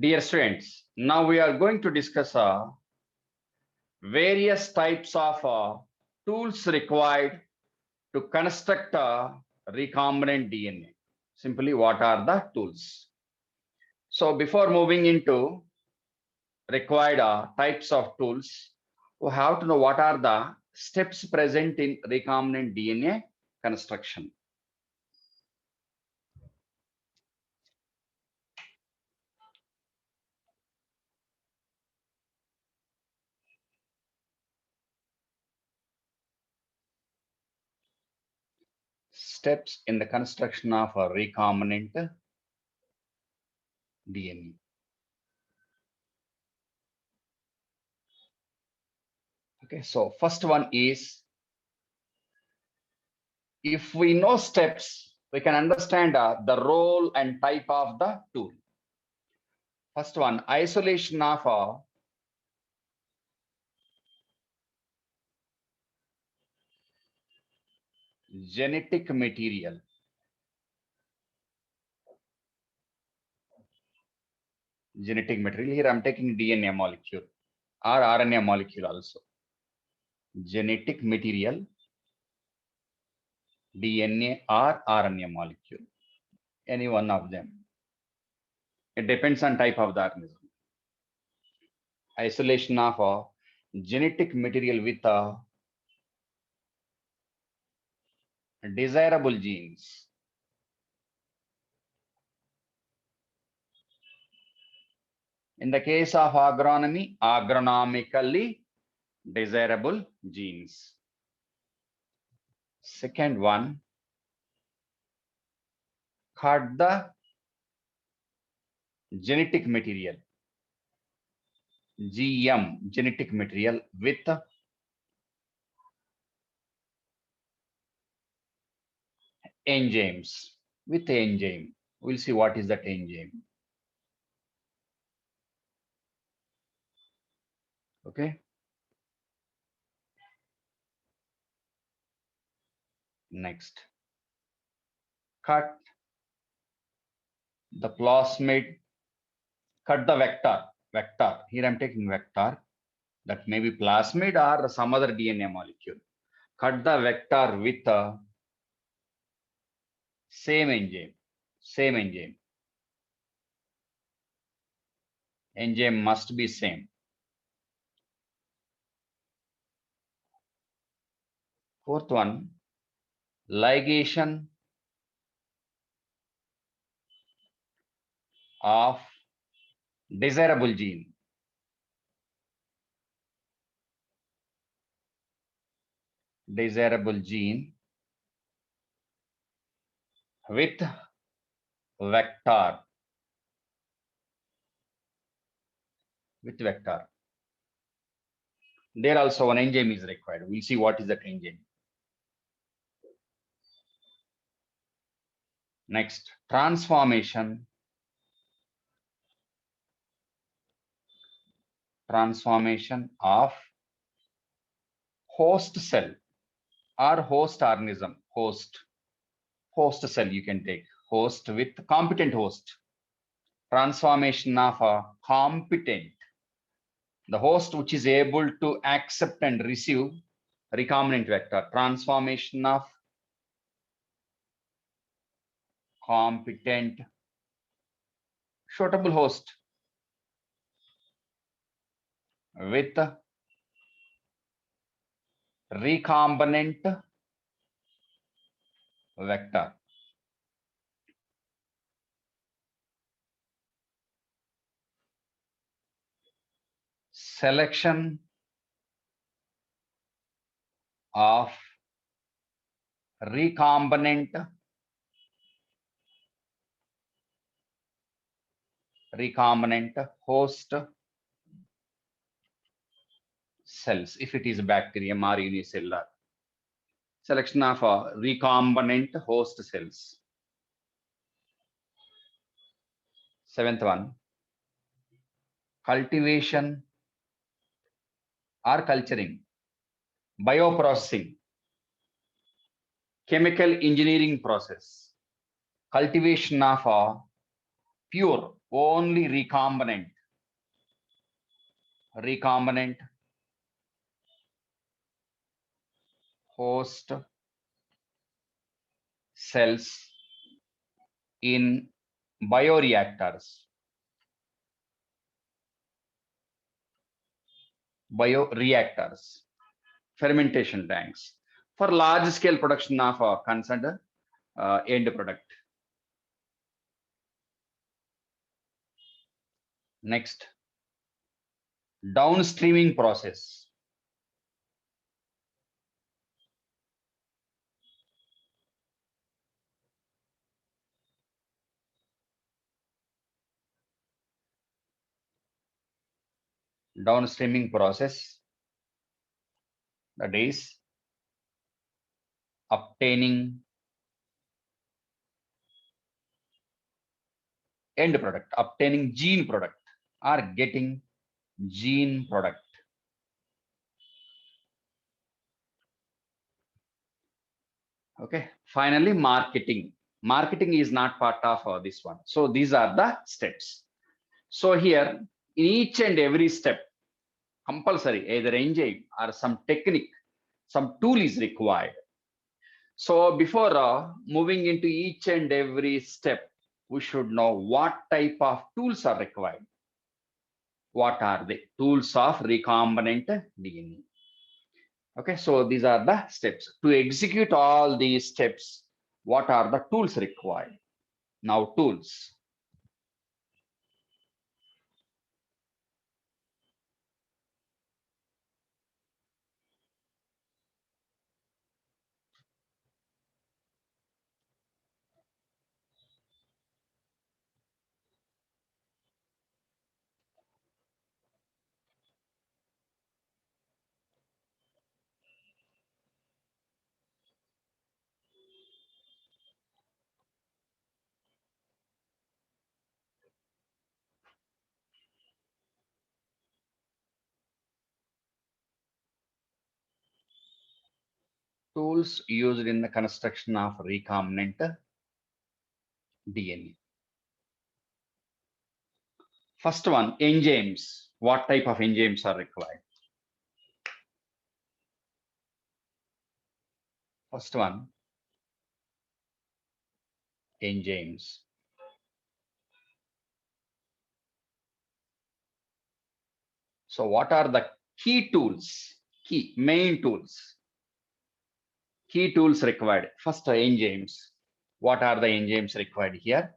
Dear students, now we are going to discuss various types of tools required to construct a recombinant DNA. Simply, what are the tools? So, before moving into required types of tools, we have to know what are the steps present in recombinant DNA construction. Steps in the construction of a recombinant DNA. Okay, so first one is, if we know steps, we can understand the role and type of the tool. First one, isolation of genetic material. Genetic material, here I'm taking DNA molecule or RNA molecule also. Genetic material, DNA or RNA molecule, any one of them. It depends on type of the organism. Isolation of genetic material with desirable genes. In the case of agronomy, agronomically desirable genes. Second one, cut the genetic material, GM, genetic material with enzymes. With enzyme, we'll see what is that enzyme. Okay. Next, cut the plasmid, cut the vector. Vector. Here I'm taking vector. That may be plasmid or some other DNA molecule. Cut the vector with same enzyme. Same enzyme. Enzyme must be same. Fourth one, ligation of desirable gene. Desirable gene with vector. With vector. There also one enzyme is required. We'll see what is that enzyme. Next, transformation of host cell or host organism. Host cell you can take. Host with competent host. Transformation of a competent. The host which is able to accept and receive recombinant vector. Transformation of competent suitable host with recombinant vector. Selection of recombinant host cells, if it is bacterium or unicellular. Selection of recombinant host cells. Seventh one, cultivation or culturing, bioprocessing, chemical engineering process, cultivation of pure only recombinant host cells in bioreactors, fermentation tanks for large scale production of concerned end product. Next, downstreaming process. Downstreaming process, that is obtaining end product, obtaining gene product or getting gene product. Okay, finally marketing. Marketing is not part of this one. So these are the steps. So here in each and every step, compulsory either enzyme or some technique, some tool is required. So before moving into each and every step, we should know what type of tools are required. What are the tools of recombinant DNA? Okay, so these are the steps. To execute all these steps, what are the tools required? Now, tools. Tools used in the construction of recombinant DNA. First one, enzymes. What type of enzymes are required? First one, enzymes. So what are the key tools? Main tools. Key tools required. First, enzymes. What are the enzymes required here?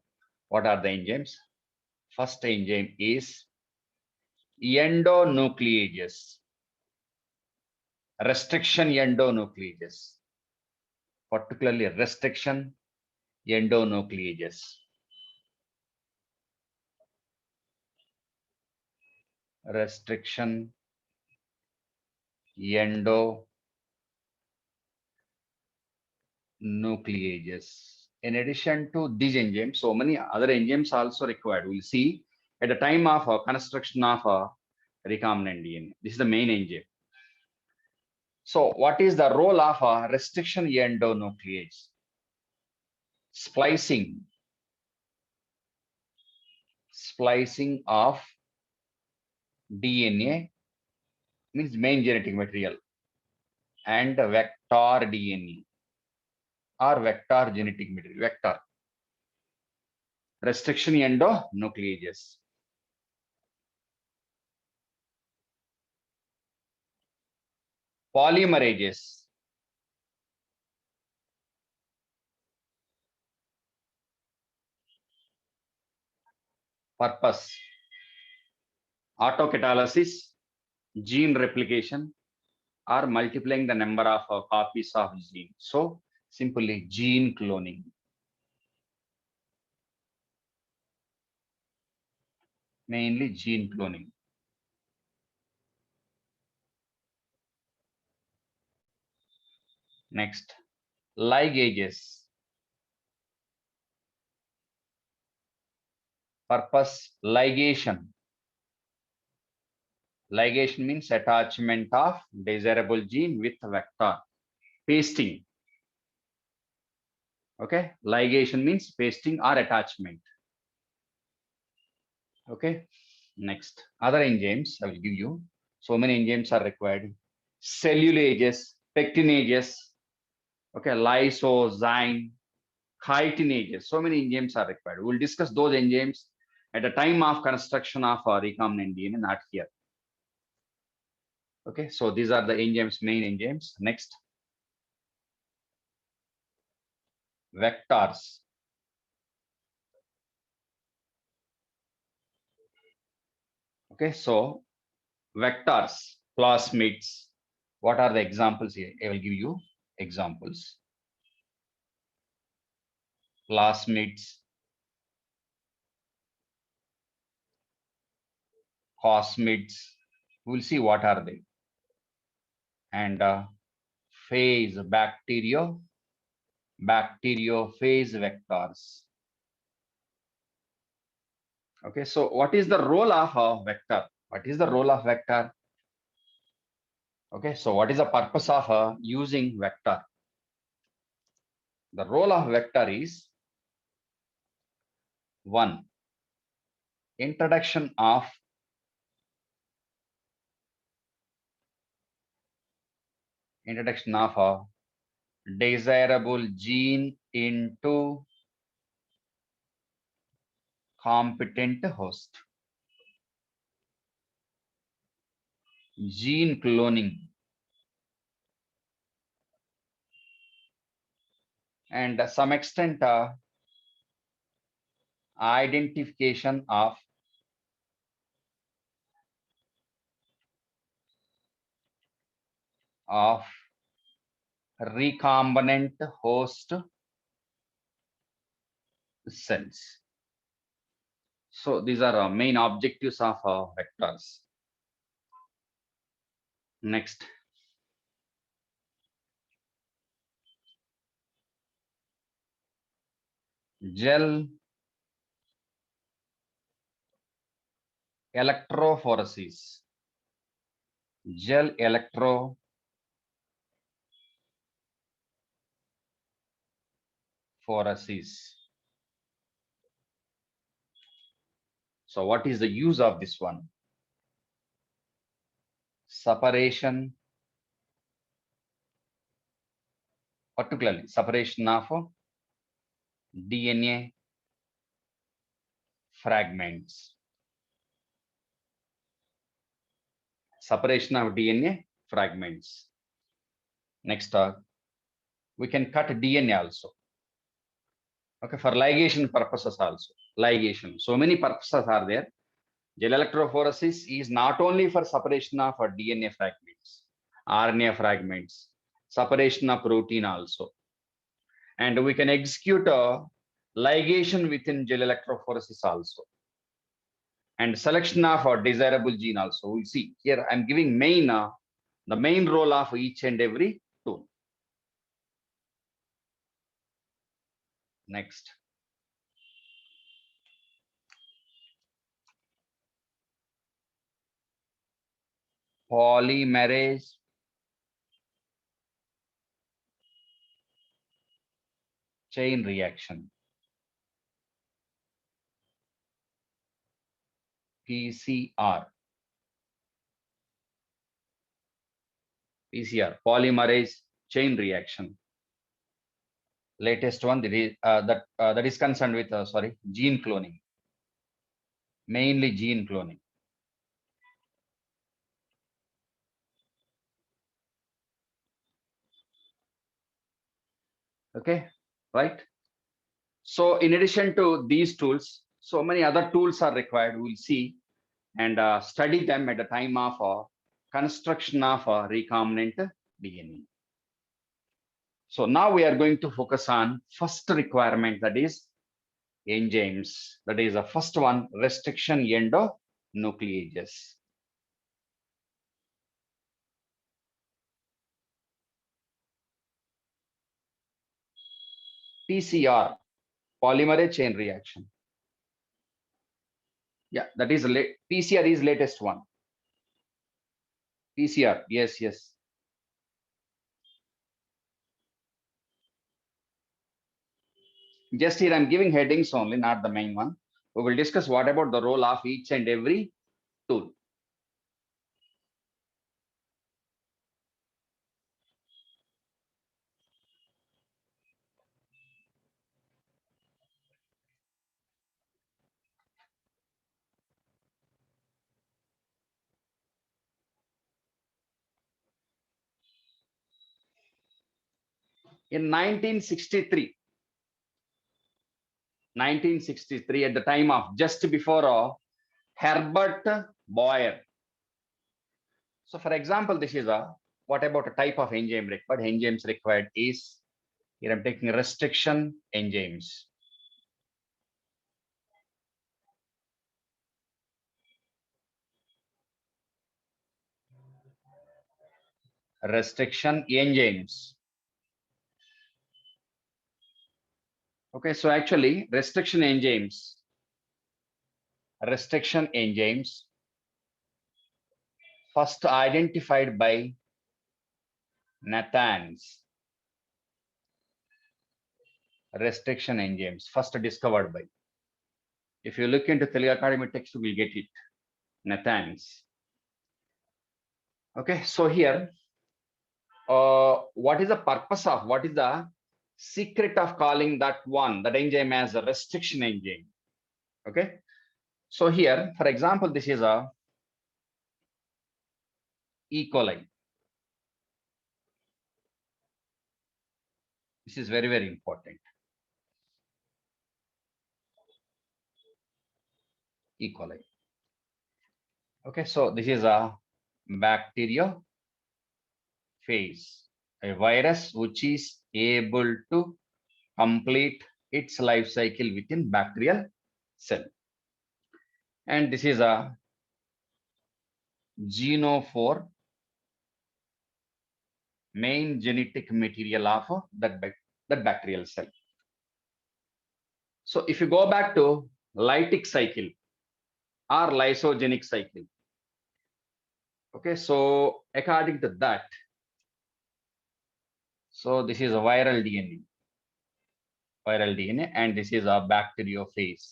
What are the enzymes? First enzyme is endonucleases. Restriction endonucleases. Particularly restriction endonucleases. Restriction endonucleases. In addition to these enzymes, so many other enzymes also required. We'll see at the time of construction of recombinant DNA. This is the main enzyme. So what is the role of a restriction endonuclease? Splicing of DNA means main genetic material and vector DNA or vector genetic material, vector. Restriction endonucleases. Polymerases. Purpose. Autocatalysis, gene replication, or multiplying the number of copies of gene. So simply gene cloning. Mainly gene cloning. Next, ligases. Purpose, ligation. Ligation means attachment of desirable gene with vector. Pasting. Okay, ligation means pasting or attachment. Okay. Next, other enzymes I will give you. So many enzymes are required. Cellulases, pectinases, okay, lysozyme, chitinases. So many enzymes are required. We'll discuss those enzymes at the time of construction of recombinant DNA, not here. Okay, so these are the enzymes, main enzymes. Next, vectors. Okay, so vectors, plasmids. What are the examples here? I will give you examples. Plasmids, cosmids. We'll see what are they. And phage, bacteriophage vectors. Okay, so what is the role of a vector? What is the role of vector? Okay, so what is the purpose of using vector? The role of vector is one, introduction of a desirable gene into competent host. Gene cloning. And some extent identification of recombinant host cells. So these are main objectives of vectors. Next, gel electrophoresis. Gel electrophoresis. So what is the use of this one? Separation, particularly separation of DNA fragments. Separation of DNA fragments. Next, we can cut DNA also. Okay, for ligation purposes also. Ligation. So many purposes are there. Gel electrophoresis is not only for separation of DNA fragments, RNA fragments, separation of protein also. And we can execute a ligation within gel electrophoresis also. And selection of a desirable gene also. We'll see here. I'm giving the main role of each and every tool. Next. Polymerase chain reaction. PCR. Polymerase chain reaction. Latest one that is concerned with gene cloning, mainly gene cloning. Okay, right? So in addition to these tools, so many other tools are required. We'll see and study them at the time of construction of recombinant DNA. So now we are going to focus on first requirement, that is enzymes. That is the first one, restriction endonucleases. PCR, polymerase chain reaction. Yeah, that is PCR is latest one. PCR, yes, yes. Just here I'm giving headings only, not the main one. we will discuss what about the role of each and every tool. In 1963, at the time of just before Herbert Boyer. So for example, this is a, what about a type of enzyme required? Enzymes required is, here I'm taking restriction enzymes. Restriction enzymes. Okay, so actually restriction enzymes first identified by Nathans. Restriction enzymes first discovered by, if you look into Telugu Academy text, you will get it, Nathans. Okay, so here, what is the purpose of, what is the secret of calling that enzyme as a restriction enzyme? Okay, so here, for example, this is a E. coli. This is very, very important. E. coli. Okay, so this is a bacteriophage, a virus which is able to complete its life cycle within bacterial cell. And this is a genophore, main genetic material of that bacterial cell. So if you go back to lytic cycle or lysogenic cycle, okay, so according to that, so this is a viral DNA, and this is a bacteriophage.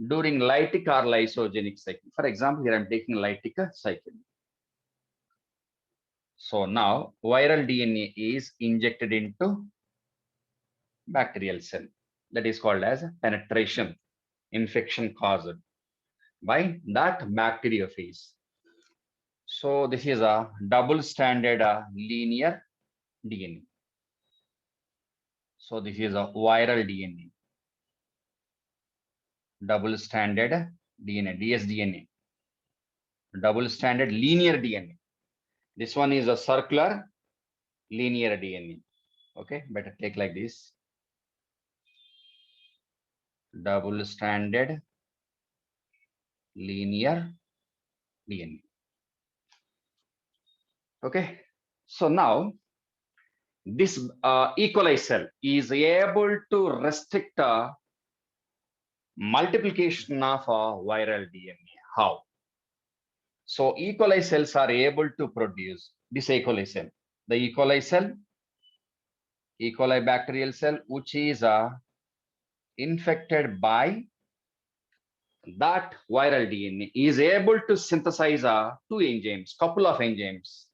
During lytic or lysogenic cycle. For example, here I'm taking lytic cycle. So now viral DNA is injected into bacterial cell. That is called as penetration, infection caused by that bacteriophage. So this is a double-stranded linear DNA. So this is a viral DNA, double-stranded DNA, dsDNA, double-stranded linear DNA. This one is a circular linear DNA. Okay, better take like this. Double-stranded linear DNA. Okay, so now this E. coli cell is able to restrict multiplication of viral DNA. How? So E. coli cells are able to produce this E. coli cell. The E. coli cell, E. coli bacterial cell, which is infected by that viral DNA, is able to synthesize two enzymes, couple of enzymes.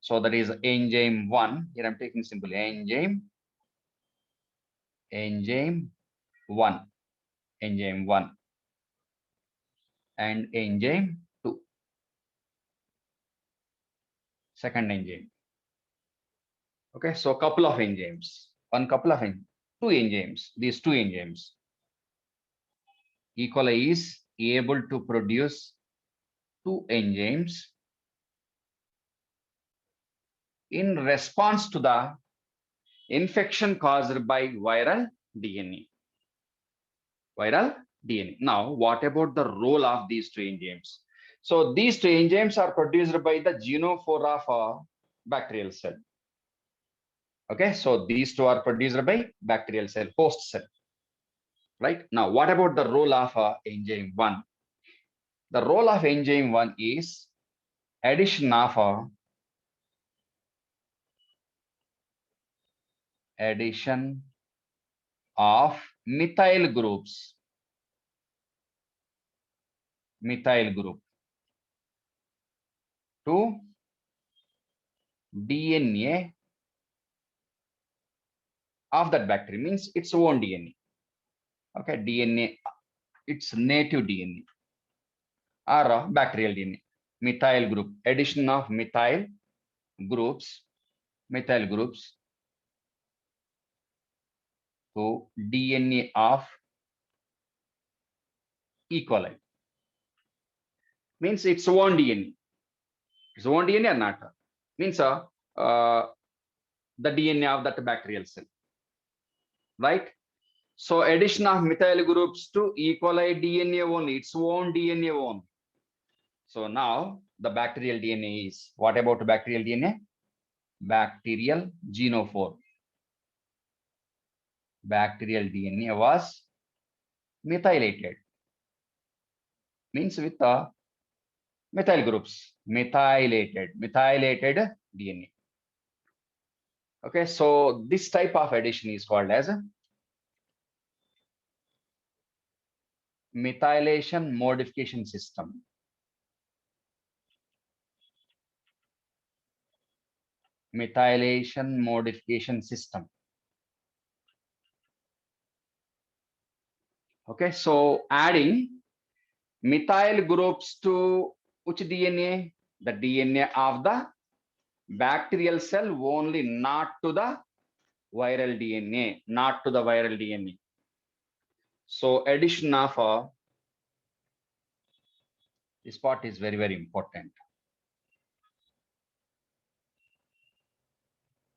So that is enzyme 1. Here I'm taking simply enzyme 1, and enzyme 2, second enzyme. Okay, so couple of enzymes, two enzymes, these two enzymes. E. coli is able to produce two enzymes in response to the infection caused by viral DNA. Now, what about the role of these two enzymes? So these two enzymes are produced by the genophore of a bacterial cell. Okay, so these two are produced by bacterial cell, host cell. Right, now what about the role of enzyme 1? The role of enzyme 1 is addition of addition of methyl group to DNA of that bacteria, means its own DNA. Okay, DNA, its native DNA or bacterial DNA. Methyl group, addition of methyl groups to DNA of E. coli, means its own DNA. Its own DNA or not? Means the DNA of that bacterial cell, right? So addition of methyl groups to E. coli DNA only, its own DNA only. So now the bacterial DNA is, what about bacterial DNA? Bacterial genophore. Bacterial DNA was methylated, means with the methyl groups, methylated DNA. Okay, so this type of addition is called as a methylation modification system. Methylation modification system. Okay, so adding methyl groups to which DNA? The DNA of the bacterial cell only, not to the viral DNA, not to the viral DNA. So addition of this part is very, very important.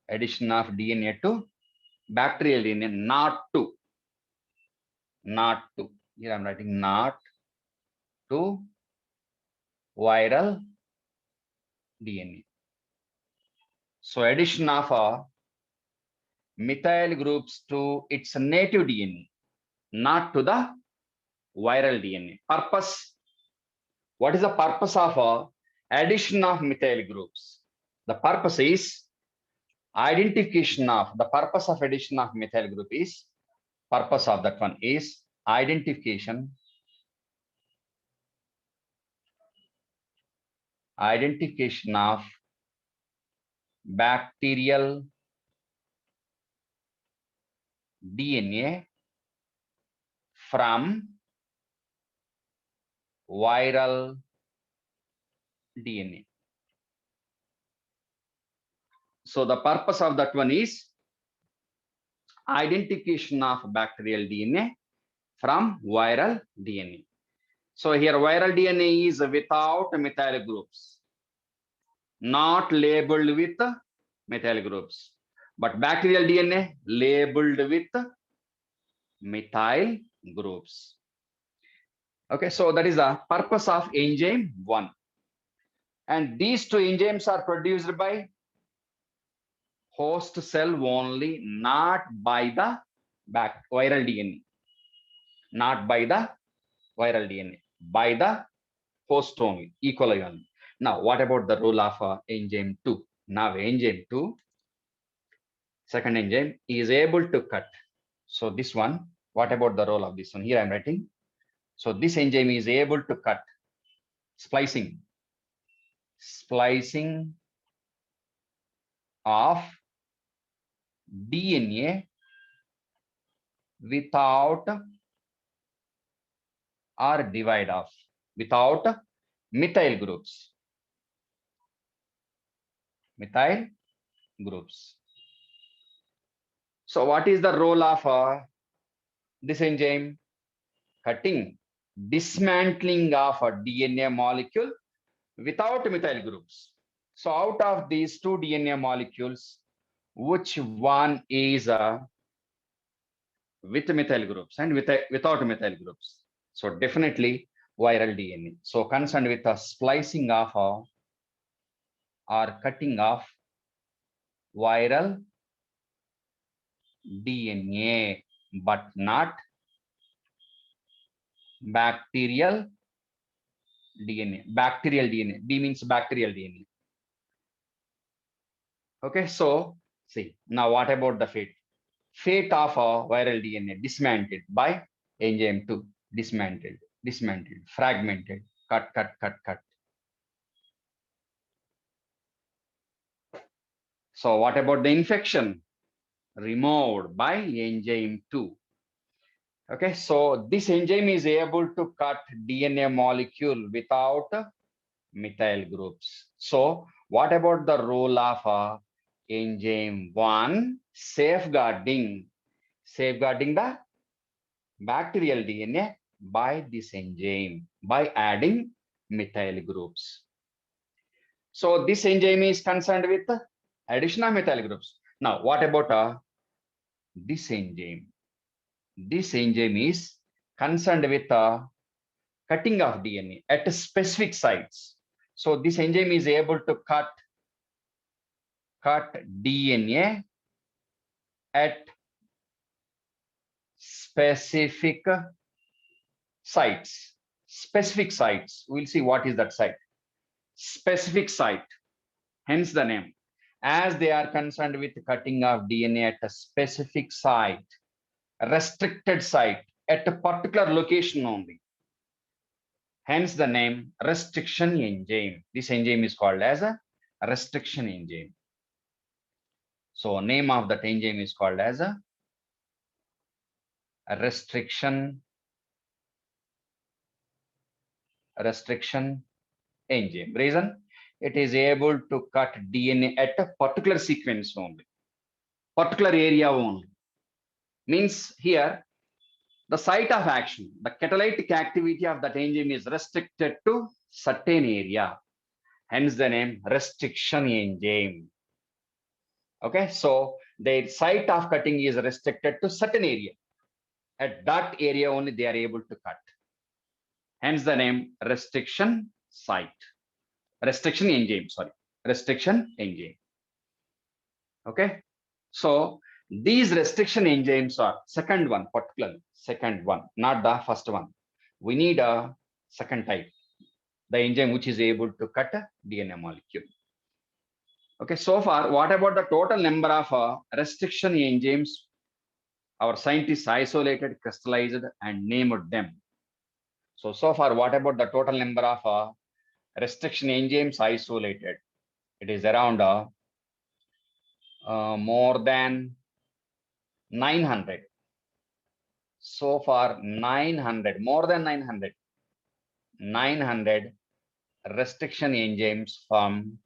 Addition of DNA to bacterial DNA, not to, here I'm writing not to viral DNA. So addition of methyl groups to its native DNA, not to the viral DNA. Purpose, what is the purpose of addition of methyl groups? The purpose is identification of, the purpose of addition of methyl group is, purpose of that one is identification of bacterial DNA from viral DNA. So the purpose of that one is identification of bacterial DNA from viral DNA. So here viral DNA is without methyl groups, not labeled with methyl groups, but bacterial DNA labeled with methyl groups. Okay, so that is the purpose of enzyme 1. And these two enzymes are produced by host cell only, not by the viral DNA. Not by the viral DNA, by the host only, E. coli only. Now, what about the role of enzyme 2? Now, enzyme 2, second enzyme, is able to cut. So this one, what about the role of this one? Here I'm writing. So this enzyme is able to cut, splicing of DNA without or divide of, without methyl groups. Methyl groups. So what is the role of this enzyme? Cutting, dismantling of a DNA molecule without methyl groups. So out of these two DNA molecules, which one is with methyl groups and without methyl groups? So definitely viral DNA. So concerned with the splicing of or cutting of viral DNA, but not bacterial DNA. Bacterial DNA. B means bacterial DNA. Okay, so see, now what about the fate? fate of a viral DNA dismantled by enzyme 2. Dismantled, fragmented, cut. So what about the infection? Removed by enzyme 2. Okay, so this enzyme is able to cut DNA molecule without methyl groups. So what about the role of enzyme 1? Safeguarding the bacterial DNA by this enzyme by adding methyl groups. So this enzyme is concerned with addition of methyl groups. Now, what about this enzyme? This enzyme is concerned with cutting of DNA at specific sites. So this enzyme is able to cut DNA at specific sites. Specific sites. We'll see what is that site. Specific site. Hence the name. As they are concerned with cutting of DNA at a specific site, restricted site, at a particular location only. Hence the name restriction enzyme. This enzyme is called as a restriction enzyme. So name of that enzyme is called as a restriction enzyme. Reason? It is able to cut DNA at a particular sequence only, particular area only. Means here, the site of action, the catalytic activity of that enzyme is restricted to certain area. Hence the name restriction enzyme. Okay, so the site of cutting is restricted to certain area. At that area only they are able to cut. Hence the name restriction site. Restriction enzyme, sorry. Restriction enzyme. Okay, so these restriction enzymes are second one, particularly second one, not the first one. We need a second type, the enzyme which is able to cut a DNA molecule. Okay, so far, what about the total number of restriction enzymes our scientists isolated, crystallized, and named them? So far, what about the total number of restriction enzymes isolated? It is around more than 900. So far, 900, more than 900. 900 restriction enzymes from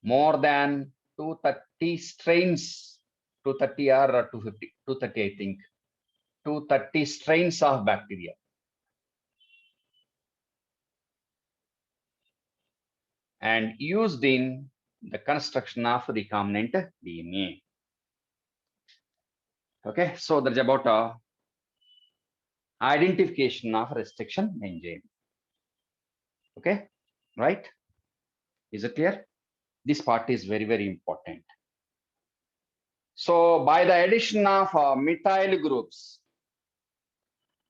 more than 230 strains, 230 or 250, 230, I think, 230 strains of bacteria. And used in the construction of recombinant DNA. Okay, so there's about identification of restriction enzyme. Okay, right? Is it clear? This part is very, very important. So by the addition of methyl groups,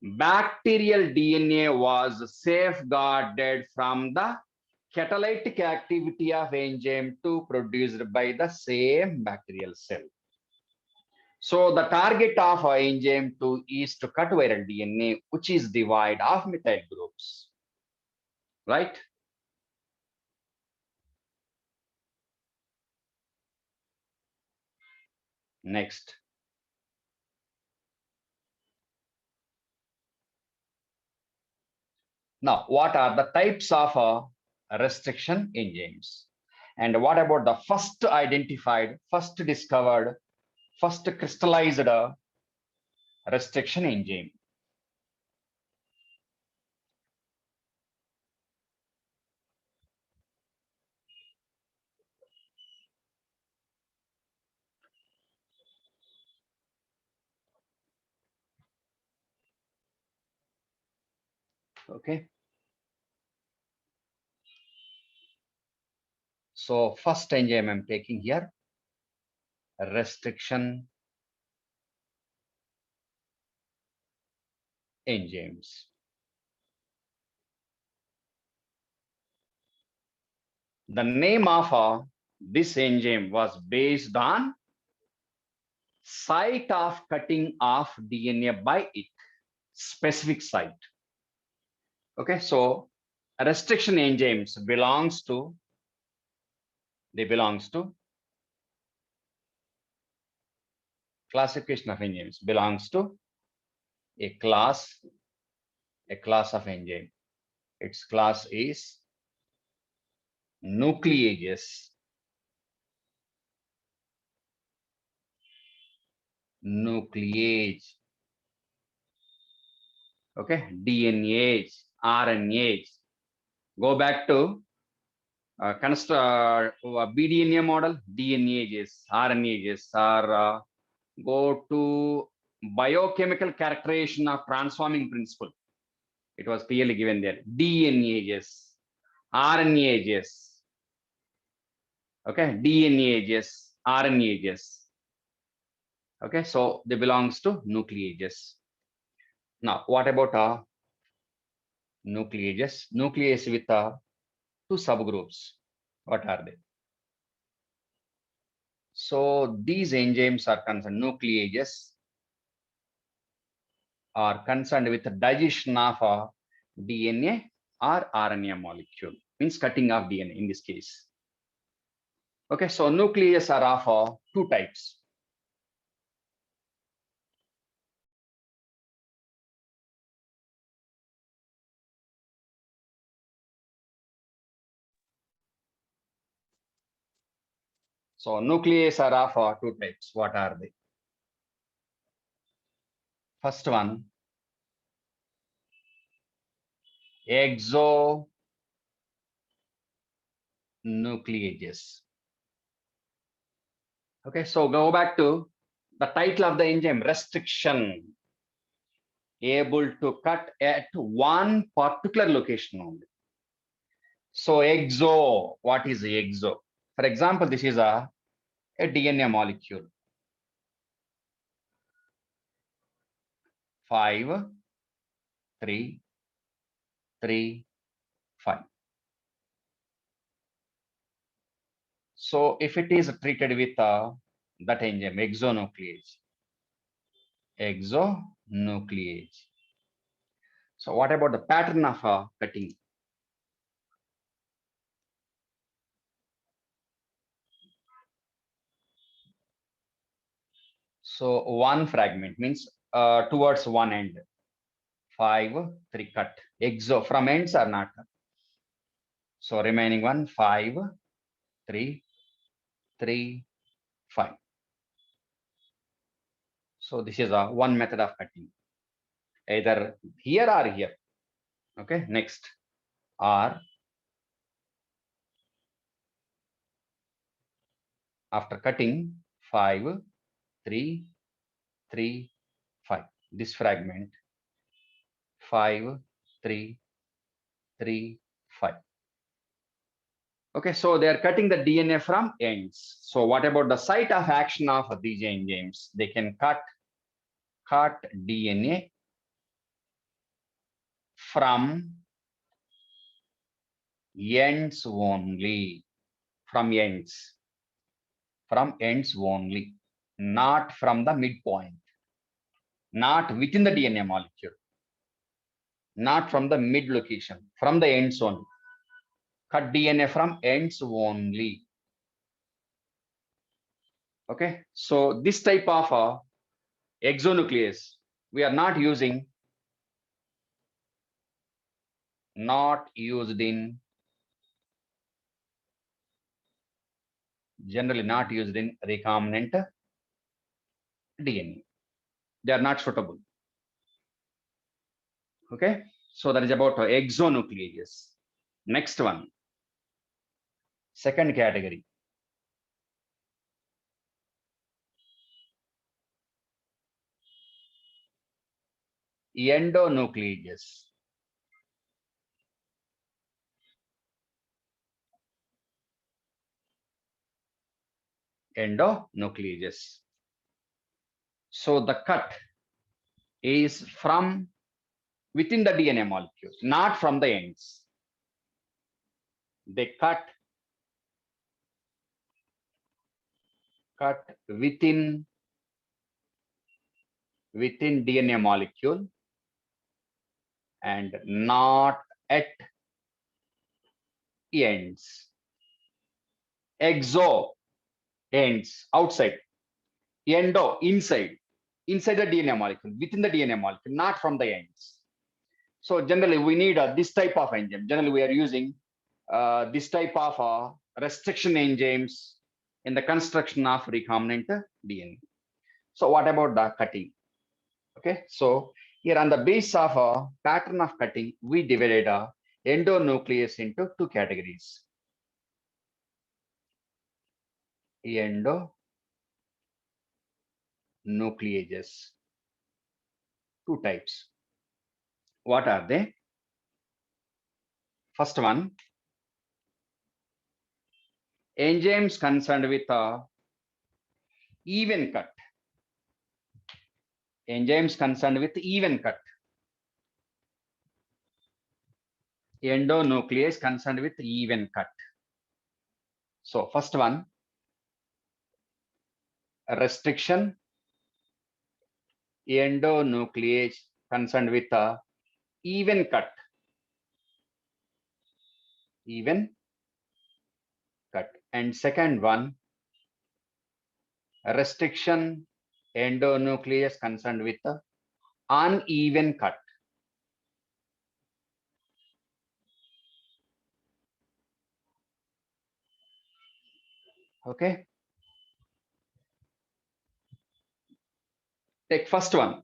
bacterial DNA was safeguarded from the catalytic activity of enzyme 2 produced by the same bacterial cell. So the target of enzyme 2 is to cut viral DNA, which is devoid of methyl groups, right? Next. Now, what are the types of restriction enzymes? And what about the first identified, first discovered, first crystallized restriction enzyme? Okay. So first enzyme I'm taking here, restriction enzymes. The name of this enzyme was based on site of cutting of DNA by it, specific site. Okay, so restriction enzymes belongs to classification of enzymes belongs to a class of enzyme. Its class is nucleases. Nuclease. Okay, DNAs, RNAs. Go back to BDNA model, DNAs, RNAs, or go to biochemical characterization of transforming principle. It was clearly given there. DNAs, RNAs. Okay, DNAs, RNAs. Okay, so they belongs to nucleases. Now, what about nucleases? Nuclease with two subgroups. What are they? So these enzymes are concerned, nucleases are concerned with the digestion of DNA or RNA molecule, means cutting of DNA in this case. Okay, so nucleases are of two types. So nucleases are of two types. What are they? First one, exonucleases. Okay, so go back to the title of the enzyme, restriction, able to cut at one particular location only. So exo, what is exo? For example, this is a DNA molecule. 5, 3, 3, 5. So if it is treated with that enzyme, exonuclease. So what about the pattern of cutting? So one fragment means towards one end. 5, 3 cut. Exo from ends are not cut. So remaining one, 5, 3, 3, 5. So this is a one method of cutting, either here or here. Okay, next, or after cutting 5, 3, 3, 5. This fragment 5, 3, 3, 5. Okay, so they are cutting the DNA from ends. So what about the site of action of these enzymes? They can cut DNA from ends only, from ends only, not from the midpoint, not within the DNA molecule, not from the mid location, from the ends only. Cut DNA from ends only. Okay, so this type of exonuclease we are not used in generally not used in recombinant DNA. They are not suitable. Okay, so that is about exonucleases. Next one, second category, endonucleases. Endonucleases. So the cut is from within the DNA molecule, not from the ends. They cut within within DNA molecule and not at ends. Exo ends outside, endo inside the DNA molecule, within the DNA molecule, not from the ends. So generally we need this type of enzyme. Generally we are using this type of restriction enzymes in the construction of recombinant DNA. So what about the cutting? Okay, so here on the base of a pattern of cutting, we divided endonuclease into two categories. Endonucleases, two types. What are they? First one, enzymes concerned with even cut. Enzymes concerned with even cut. Endonuclease concerned with even cut. So first one, restriction endonuclease concerned with even cut. Even cut. And second one, restriction endonuclease concerned with uneven cut. Okay. Take first one.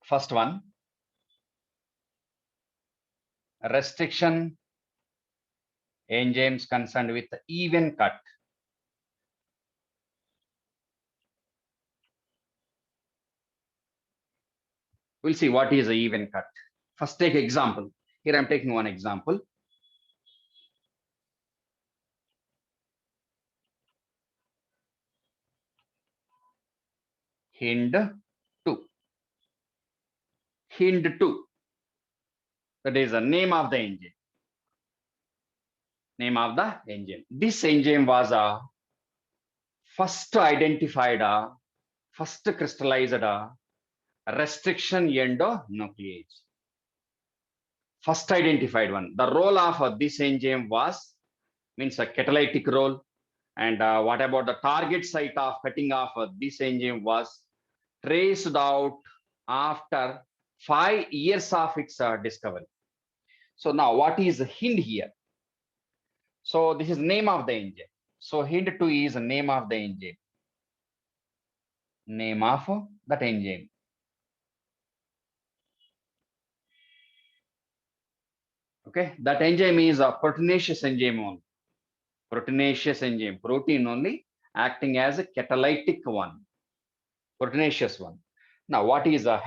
First one, restriction enzymes concerned with even cut. We'll see what is a even cut. First take example. Here I'm taking one example. HIND2. HIND2. That is the name of the enzyme. Name of the enzyme. This enzyme was first identified, first crystallized restriction endonuclease. First identified one. The role of this enzyme was, means a catalytic role. And what about the target site of cutting off this enzyme was traced out after 5 years of its discovery. So now what is HIND here? So this is name of the enzyme. So HIND2 is the name of the enzyme. Name of that enzyme. Okay, that enzyme is a proteinaceous enzyme only. Proteinaceous enzyme, protein only, acting as a catalytic one. Proteinaceous one. Now, what is a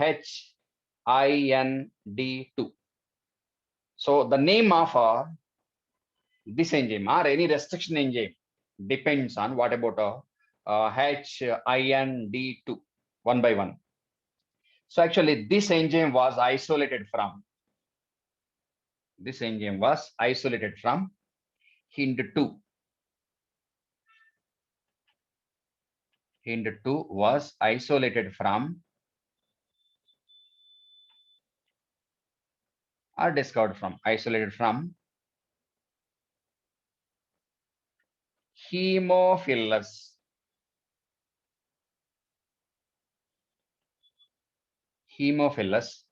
HIND2? So the name of this enzyme or any restriction enzyme depends on what about HIND2, one by one. So actually, this enzyme was isolated from. This enzyme was isolated from HIND2. HIND2 was isolated from or discovered from, isolated from Haemophilus. Haemophilus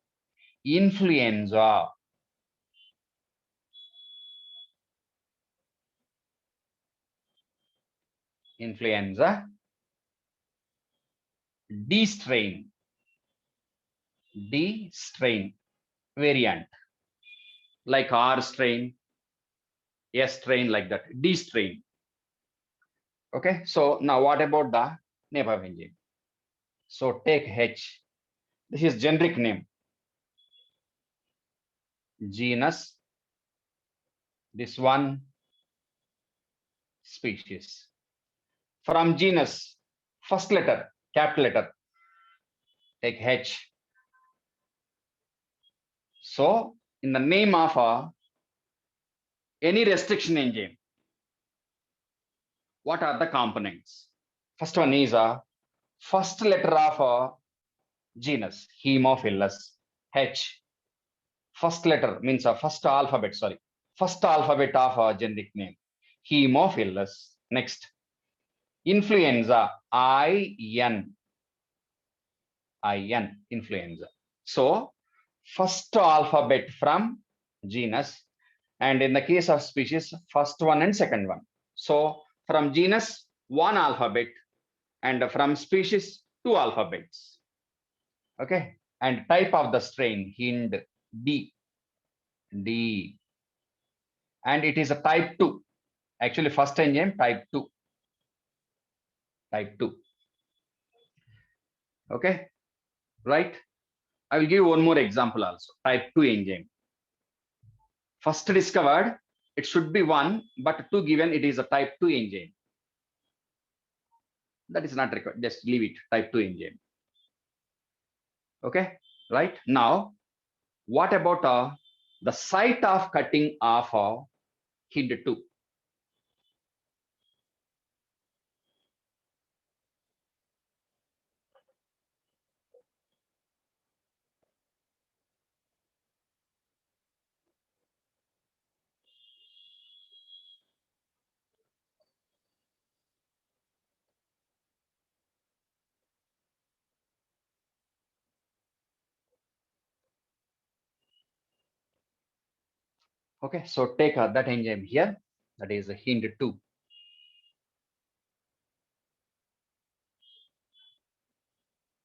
influenza. Influenza D strain. D strain variant. Like R strain, S strain, like that. D strain. Okay, so now what about the name of enzyme? So take H. This is generic name. Genus. This one, species. From genus, first letter, capital letter, take H. So in the name of any restriction enzyme, what are the components? First one is a first letter of genus Haemophilus. H, first letter means a first alphabet, sorry, first alphabet of a generic name, Haemophilus. Next, influenza, IN, influenza. So, first alphabet from genus, and in the case of species, first one and second one. So, from genus, one alphabet, and from species, two alphabets. Okay, and type of the strain, Hind, D, D, and it is a type 2. Actually, first enzyme type 2. Type 2. Okay, right? I will give one more example also. Type 2 enzyme. First discovered, it should be 1, but 2 given, it is a type 2 enzyme. That is not required. Just leave it, type 2 enzyme. Okay, right? Now, what about the site of cutting of Hind2? Okay, so take that enzyme here, that is a Hind2.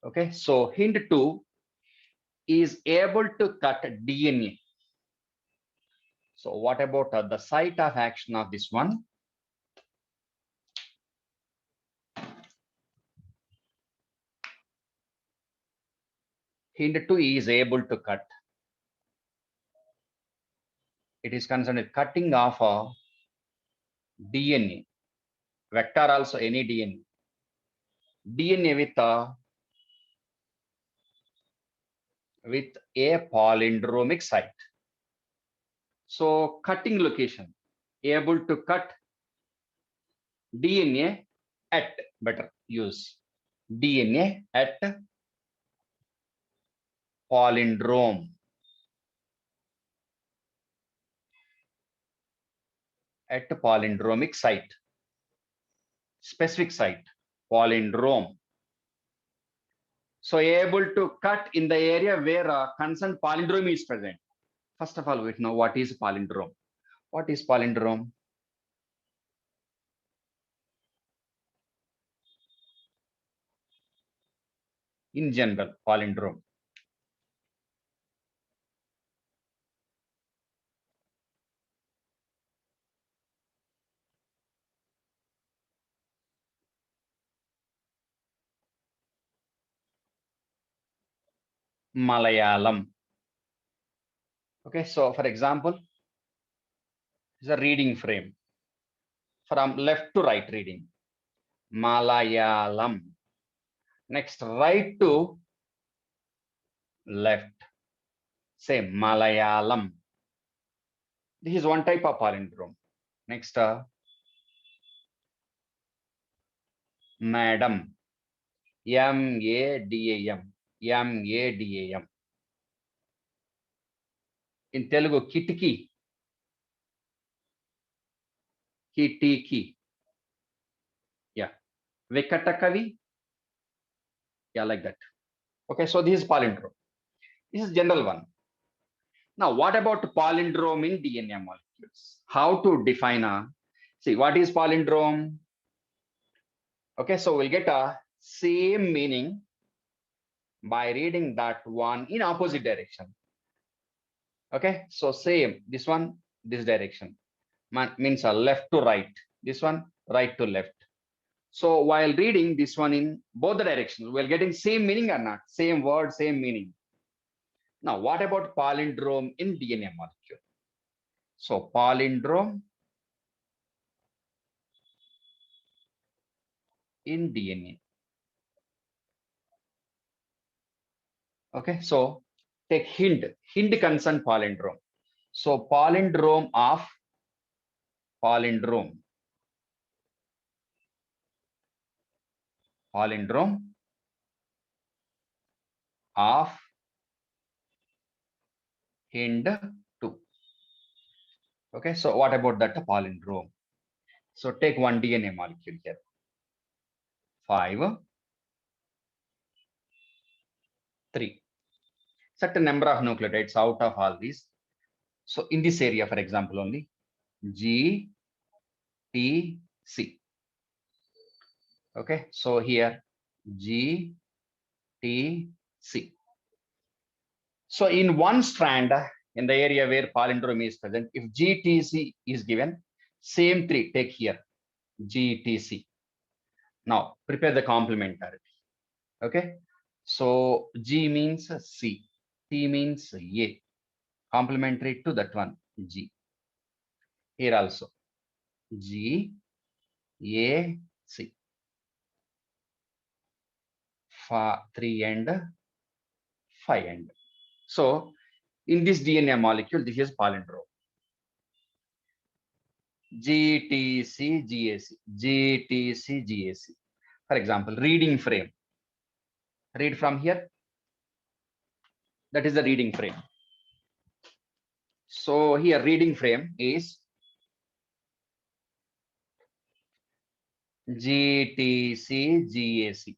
Okay, so Hind2 is able to cut DNA. So what about the site of action of this one? Hind2 is able to cut. It is concerned with cutting of DNA. Vector also any DNA. DNA with a palindromic site. So cutting location, able to cut DNA at, better use DNA at palindrome. At palindromic site. Specific site, palindrome. So able to cut in the area where a concerned palindrome is present. First of all, we know what is palindrome. What is palindrome? In general, palindrome. Malayalam. Okay, so for example, is a reading frame from left to right reading. Malayalam. Next, right to left. Same, Malayalam. This is one type of palindrome. Next, madam. M-A-D-A-M. M-A-D-A-M. In Telugu, kitiki. Kitiki. Yeah. Vikatakavi. Yeah, like that. Okay, so this is palindrome. This is general one. Now, what about palindrome in DNA molecules? How to define see, what is palindrome? Okay, so we'll get a same meaning by reading that one in opposite direction. Okay, so same, this one, this direction. Means a left to right. This one, right to left. So while reading this one in both the directions, we're getting same meaning or not? Same word, same meaning. Now, what about palindrome in DNA molecule? So palindrome in DNA. Okay, so take Hind concern palindrome. So palindrome of palindrome. Palindrome of Hind2. Okay, so what about that palindrome? So take one DNA molecule here. 5, 3. Certain number of nucleotides out of all these. So in this area, for example, only G, T, C. Okay, so here G, T, C. So in one strand, in the area where palindrome is present, if GTC is given, same 3 take here, GTC. Now prepare the complementarity. Okay, so G means C, T means A, complementary to that one G. Here also G, A, C. 3 and 5 end. So in this DNA molecule, this is palindrome. GTC, GAC, GTC, GAC. For example, reading frame. Read from here. That is the reading frame. So here reading frame is GTC, GAC.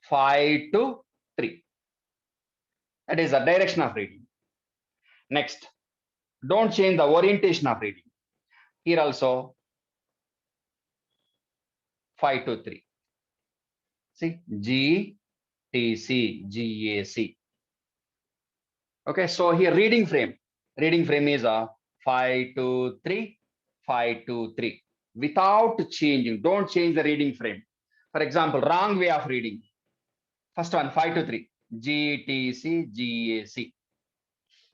5 to 3. That is the direction of reading. Next, don't change the orientation of reading. Here also 5 to 3. See, G, T, C, G, A, C. Okay, so here reading frame is a 5 to 3, 5 to 3. Without changing, don't change the reading frame. For example, wrong way of reading. First one, 5 to 3, G, T, C, G, A, C.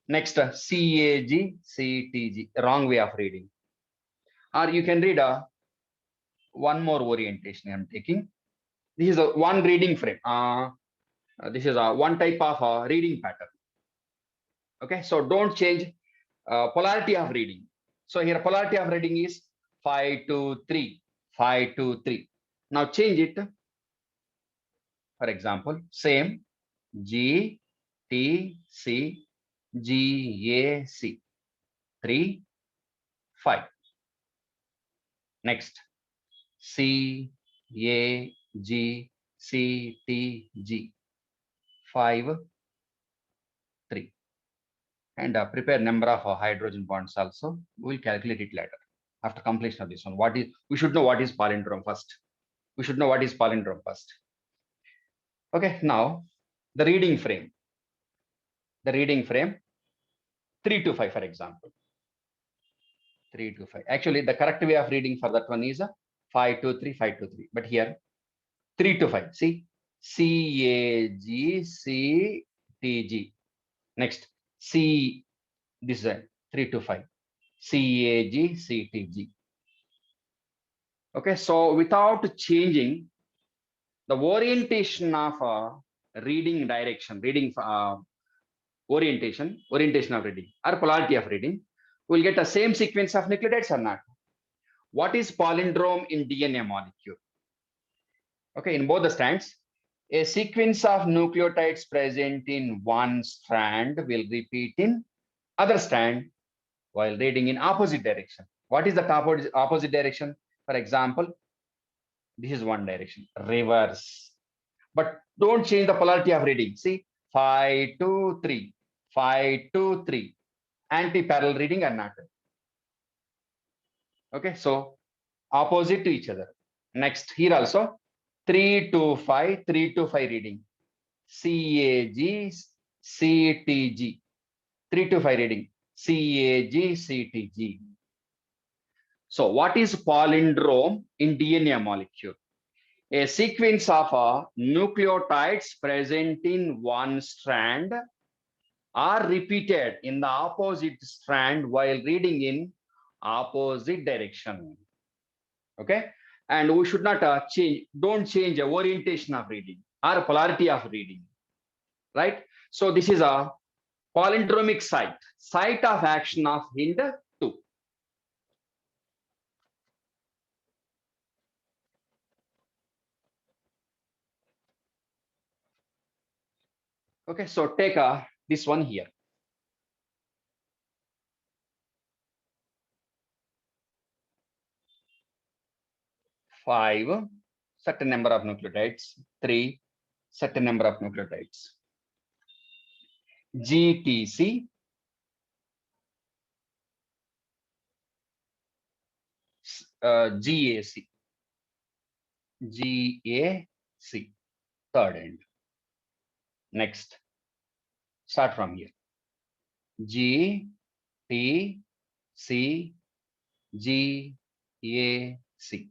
Next, C, A, G, C, T, G. Wrong way of reading. Or you can read one more orientation I'm taking. This is a one reading frame. This is a one type of reading pattern. Okay, so don't change polarity of reading. So here polarity of reading is 5 to 3, 5 to 3. Now change it. For example, same G, T, C, G, A, C. 3, 5. Next, C, A, G, C, T, G. 5, 3. And prepare number of hydrogen bonds also. We'll calculate it later after completion of this one. We should know what is palindrome first. We should know what is palindrome first. Okay, now the reading frame. The reading frame 3 to 5, for example. 3 to 5. Actually, the correct way of reading for that one is 5 to 3, 5 to 3. But here 3 to 5. See, C, A, G, C, T, G. Next, C, this is 3 to 5. C, A, G, C, T, G. Okay, so without changing the orientation of reading direction, orientation of reading or polarity of reading, we'll get the same sequence of nucleotides or not. What is palindrome in DNA molecule? Okay, in both the strands, a sequence of nucleotides present in one strand will repeat in other strand while reading in opposite direction. What is the opposite direction? For example, this is one direction, reverse. But don't change the polarity of reading. See, 5 to 3, 5 to 3. Anti-parallel reading or not. Okay, so opposite to each other. Next, here also 3 to 5, 3 to 5 reading. CAG, CTG. 3 to 5 reading. CAG, CTG. So what is palindrome in DNA molecule? A sequence of nucleotides present in one strand are repeated in the opposite strand while reading in opposite direction. Okay, and we should not don't change the orientation of reading or polarity of reading, right? So this is a palindromic site of action of Hind2. Okay, so take this one here. Five, certain number of nucleotides. Three, certain number of nucleotides. GTC, GAC, GAC, third end. Next, start from here. G, T, C, G, A, C.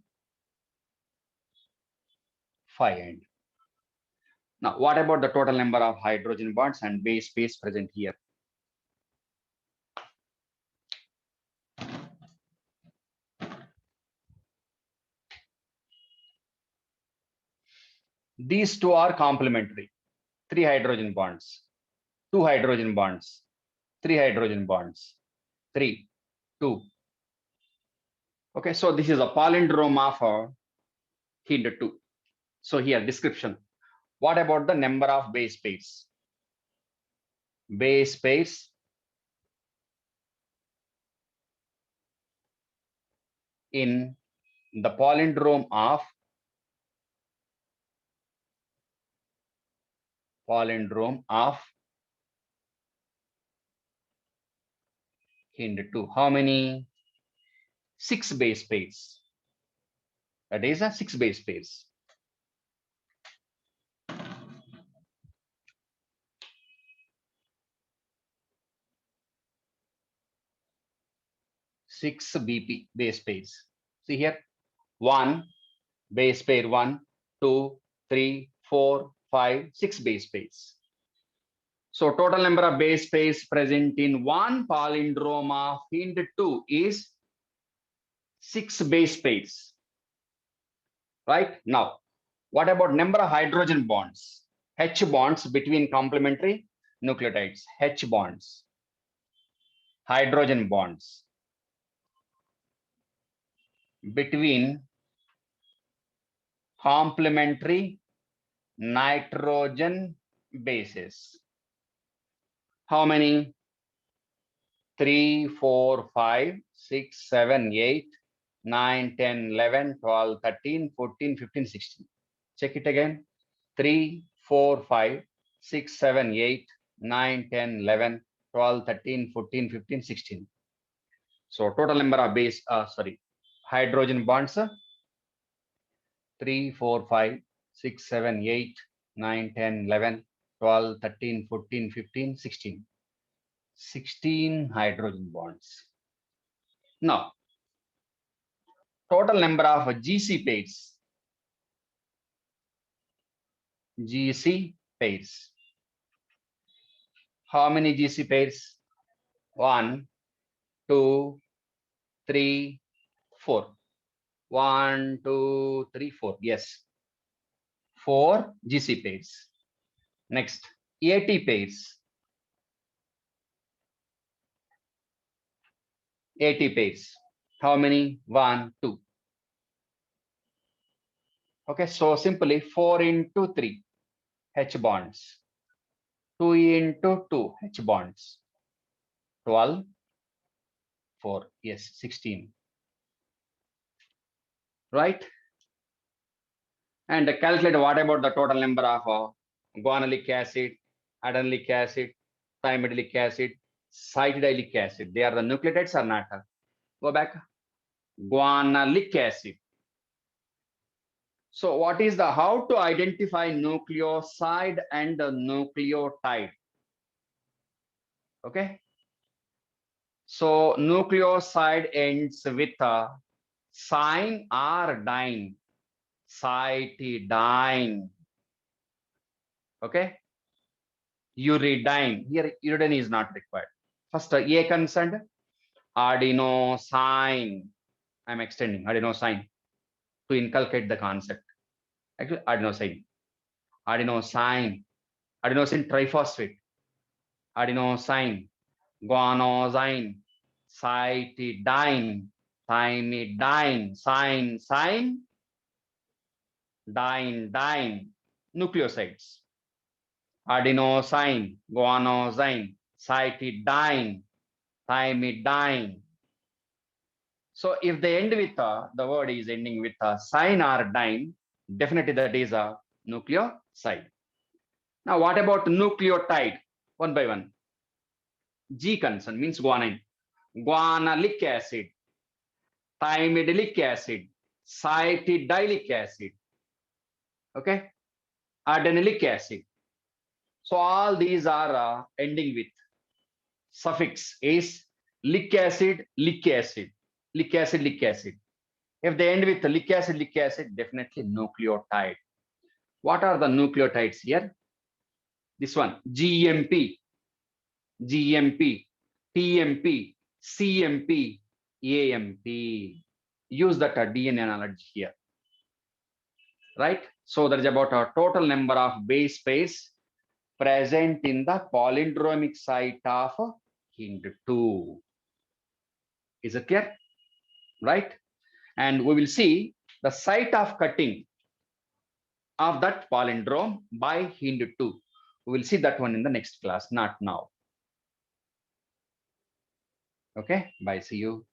5 end. Now, what about the total number of hydrogen bonds and base pairs present here? These two are complementary. 3 hydrogen bonds, 2 hydrogen bonds, 3 hydrogen bonds, 3, 2. Okay, so this is a palindrome of hint 2. So here, description. What about the number of base pairs? Base pairs in the palindrome of hint 2. How many? 6 base pairs. That is a 6 base pairs. Six BP base pairs. See here, 1 base pair, 1, 2, 3, 4, 5, 6 base pairs. So total number of base pairs present in one palindrome of hint 2 is 6 base pairs. Right? Now, what about number of hydrogen bonds? H bonds between complementary nucleotides. H bonds. Hydrogen bonds between complementary nitrogen bases. How many? 3, 4, 5, 6, 7, 8, 9, 10, 11, 12, 13, 14, 15, 16. Check it again. 3, 4, 5, 6, 7, 8, 9, 10, 11, 12, 13, 14, 15, 16. So total number of hydrogen bonds, 3, 4, 5, 6, 7, 8, 9, 10, 11, 12, 13, 14, 15, 16. 16 hydrogen bonds. Now, total number of GC pairs. GC pairs. How many GC pairs? 1, 2, 3, 4. 1, 2, 3, 4. Yes. 4 GC pairs. Next, AT pairs. AT pairs. How many? 1, 2. Okay, so simply 4 into 3 H bonds. 2 into 2 H bonds. 12, 4. Yes, 16. Right? And calculate what about the total number of guanylate acid, adenylate acid, thymidylate acid, cytidylate acid. They are the nucleotides or not? Go back. Guanylate acid. So what is the how to identify nucleoside and the nucleotide? Okay. So nucleoside ends with a sine or dyne. Cytidine. Okay. Uridine. Here, uridine is not required. First, A concerned, adenosine. I'm extending adenosine to inculcate the concept. Actually, adenosine. Adenosine. Adenosine triphosphate. Adenosine. Guanosine. Cytidine. Thymidine. Sine. Dyne. Nucleosides. adenosine, guanosine, cytidine, thymidine. So if they end with the word is ending with a sine or dine, definitely that is a nucleoside. Now, what about nucleotide? One by one. G consonant means guanine. Guanilic acid, thymidilic acid, cytidilic acid, okay, adenilic acid. So all these are ending with suffix is lic acid, lic acid, lic acid, lic acid. If they end with lic acid, definitely nucleotide. What are the nucleotides here? This one, GMP, GMP, TMP, CMP, AMP. Use that DNA analogy here, right? So there is about a total number of base pairs present in the palindromic site of HindII. Is it clear? Right? And we will see the site of cutting of that palindrome by HindII. We will see that one in the next class, not now. Okay, bye, see you.